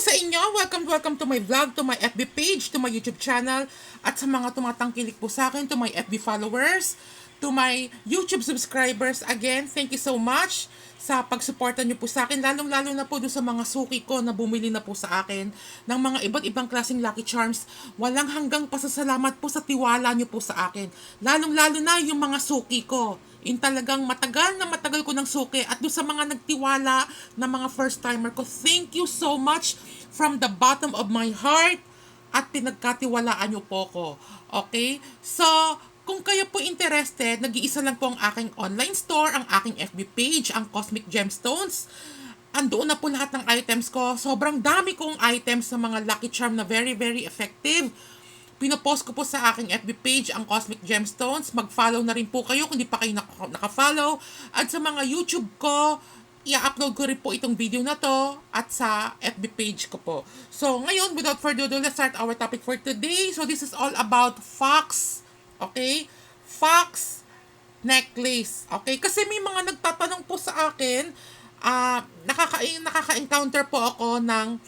sa inyo! Welcome to my vlog, to my FB page, to my YouTube channel, at sa mga tumatangkilik po sa akin, to my FB followers, to my YouTube subscribers. Again, thank you so much sa pagsuporta niyo po sa akin, lalong-lalo na po doon sa mga suki ko na bumili na po sa akin ng mga iba't ibang klaseng Lucky Charms. Walang hanggang pasasalamat po sa tiwala niyo po sa akin. Lalong-lalo na yung mga suki ko. In talagang matagal na matagal ko ng suki, at doon sa mga nagtiwala na mga first timer ko, thank you so much from the bottom of my heart, at pinagkatiwalaan niyo po ko. Okay? So, kung kayo po interested, nag-iisa lang po ang aking online store, ang aking FB page, ang Cosmic Gemstones. Andoon na po lahat ng items ko. Sobrang dami kong items sa mga Lucky Charm na very, very effective. Pinopost ko po sa aking FB page, ang Cosmic Gemstones. Mag-follow na rin po kayo kung di pa kayo naka-follow. At sa mga YouTube ko, i-upload ko rin po itong video na to at sa FB page ko po. So, ngayon, without further ado, let's start our topic for today. So, this is all about fox. Okay? Fox necklace. Okay? Kasi may mga nagtatanong po sa akin, nakaka-encounter po ako ng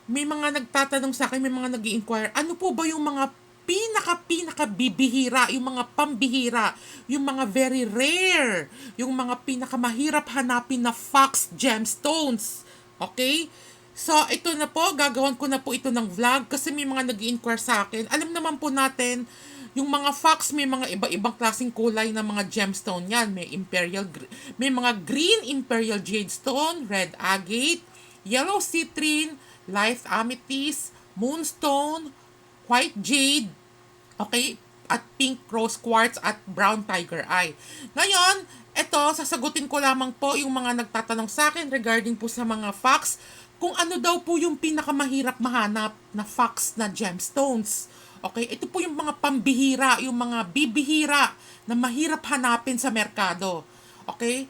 may mga nagtatanong sa akin, may mga nag-i-inquire, ano po ba yung mga pinaka bibihira, yung mga pambihira, yung mga very rare, yung mga pinakamahirap hanapin na fox gemstones. Okay? So, ito na po, gagawan ko na po ito ng vlog kasi may mga nag-i-inquire sa akin. Alam naman po natin, yung mga fox may mga iba-ibang klaseng kulay na mga gemstone yan. May mga green imperial jade stone, red agate, yellow citrine, light amethyst, moonstone, white jade, okay, at pink rose quartz at brown tiger eye. Ngayon, ito, sasagutin ko lamang po yung mga nagtatanong sa akin regarding po sa mga fox, kung ano daw po yung pinakamahirap mahanap na fox na gemstones. Okay, ito po yung mga pambihira, yung mga bibihira na mahirap hanapin sa merkado. Okay?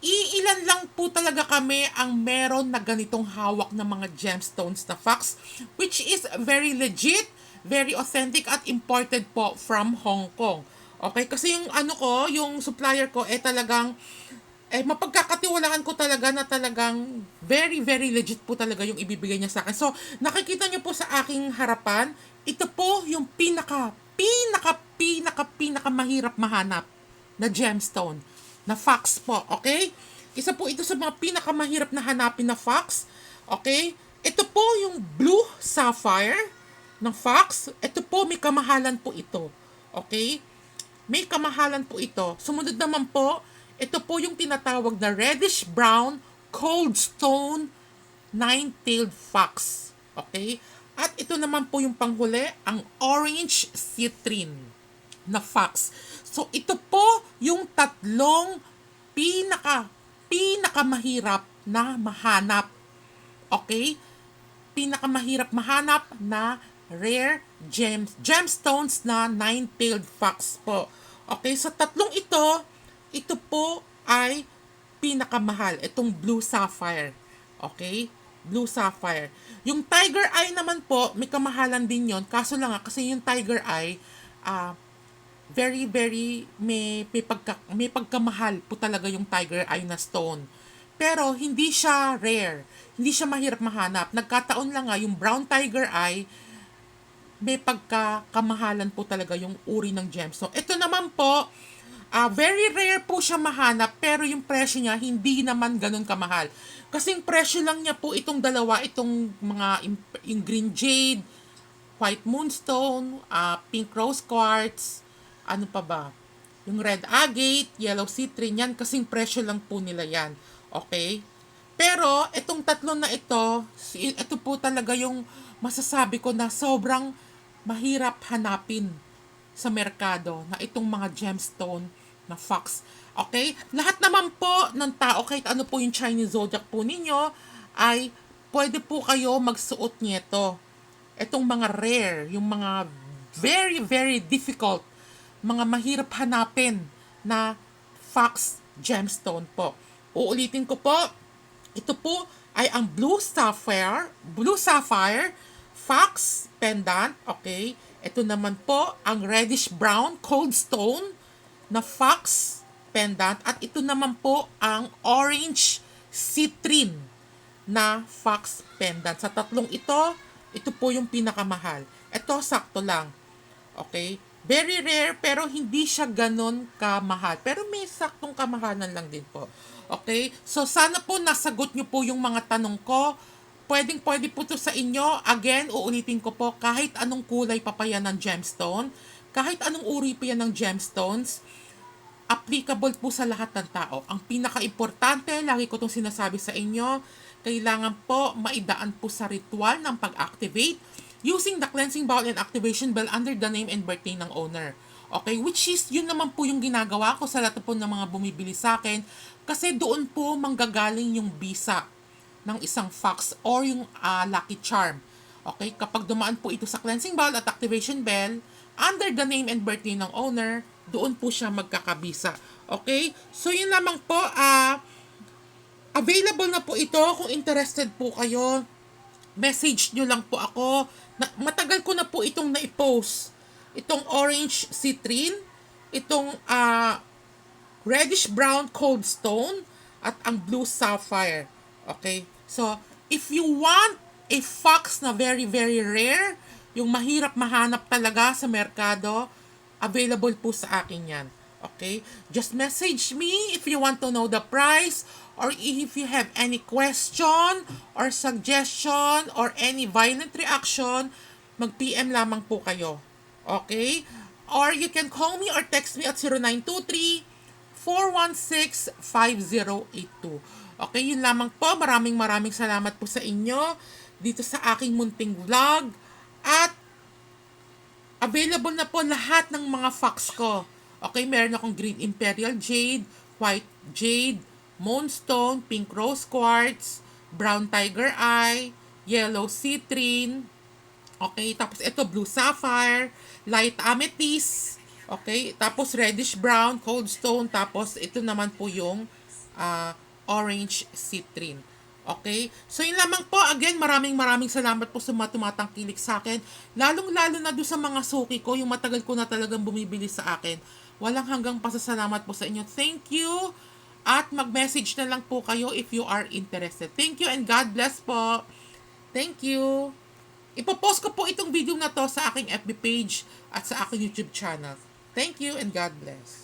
Iilan lang po talaga kami ang meron na ganitong hawak na mga gemstones na fox, which is very legit, very authentic, at imported po from Hong Kong. Okay? Kasi yung yung supplier ko, talagang mapagkakatiwalaan ko talaga na talagang very, very legit po talaga yung ibibigay niya sa akin. So, nakikita niyo po sa aking harapan, ito po yung pinaka mahirap mahanap na gemstone, na fox po, okay? Isa po ito sa mga pinakamahirap na hanapin na fox, okay? Ito po yung blue sapphire ng fox. Ito po, may kamahalan po ito, okay? May kamahalan po ito. Sumunod naman po, ito po yung tinatawag na reddish brown cold stone nine-tailed fox. Okay? At ito naman po yung panghuli, ang orange citrine na fox. So ito po yung tatlong pinakamahirap na mahanap. Okay? Pinakamahirap mahanap na rare gemstones na nine-tailed fox po. Okay, sa tatlong ito po ay pinakamahal. Itong blue sapphire. Okay? Blue sapphire. Yung tiger eye naman po, may kamahalan din yon. Kaso lang kasi yung tiger eye, very, very, may pagkamahal po talaga yung tiger eye na stone. Pero hindi siya rare. Hindi siya mahirap mahanap. Nagkataon lang yung brown tiger eye, may pagkakamahalan po talaga yung uri ng gemstone. Ito naman po, very rare po siya mahanap, pero yung presyo niya hindi naman ganun kamahal. Kasi yung presyo lang niya po itong dalawa, itong yung green jade, white moonstone, pink rose quartz, ano pa ba? Yung red agate, yellow citrine, yan kasing presyo lang po nila yan. Okay? Pero itong tatlo na ito po talaga yung masasabi ko na sobrang mahirap hanapin sa merkado na itong mga gemstone na fox. Okay? Lahat naman po ng tao, kahit ano po yung Chinese zodiac po ninyo, ay pwede po kayo magsuot nito. Itong mga rare, yung mga very, very difficult, mga mahirap hanapin na fox gemstone po. Uulitin ko po, ito po ay ang blue sapphire fox pendant, okay? Ito naman po ang reddish brown cold stone na fox pendant, at ito naman po ang orange citrine na fox pendant. Sa tatlong ito po yung pinakamahal. Ito, sakto lang. Okay? Very rare, pero hindi siya ganon kamahal. Pero may saktong kamahalan lang din po. Okay? So, sana po nasagot nyo po yung mga tanong ko. Pwede po to sa inyo. Again, uulitin ko po, kahit anong kulay pa yan ng gemstone, kahit anong uri pa yan ng gemstones, applicable po sa lahat ng tao. Ang pinaka-importante, lagi ko itong sinasabi sa inyo, kailangan po maidaan po sa ritual ng pag-activate using the cleansing bowl and activation bell under the name and birthday ng owner. Okay, which is, yun naman po yung ginagawa ko sa lahat po ng mga bumibili sa akin kasi doon po manggagaling yung bisa ng isang fox or yung lucky charm. Okay, kapag dumaan po ito sa cleansing bowl at activation bell, under the name and birthday ng owner, doon po siya magkakabisa. Okay? So, yun lamang po, available na po ito kung interested po kayo. Message nyo lang po ako. Matagal ko na po itong na-post. Itong orange citrine, itong reddish brown cold stone, at ang blue sapphire. Okay? So, if you want a fox na very, very rare, yung mahirap mahanap talaga sa merkado, available po sa akin yan. Okay? Just message me if you want to know the price or if you have any question or suggestion or any violent reaction, mag-PM lamang po kayo. Okay? Or you can call me or text me at 0923-416-5082. Okay, yun lamang po. Maraming salamat po sa inyo dito sa aking munting vlog. At available na po lahat ng mga fox ko. Okay, meron akong green imperial jade, white jade, moonstone, pink rose quartz, brown tiger eye, yellow citrine. Okay, tapos ito blue sapphire, light amethyst. Okay, tapos reddish brown, cold stone, tapos ito naman po yung orange citrine. Okay? So, yun lamang po. Again, maraming salamat po sa mga tumatangkilik sa akin. Lalong-lalo na doon sa mga suki ko, yung matagal ko na talagang bumibili sa akin. Walang hanggang pasasalamat po sa inyo. Thank you. At mag-message na lang po kayo if you are interested. Thank you and God bless po. Thank you. Ipopost ko po itong video na to sa aking FB page at sa aking YouTube channel. Thank you and God bless.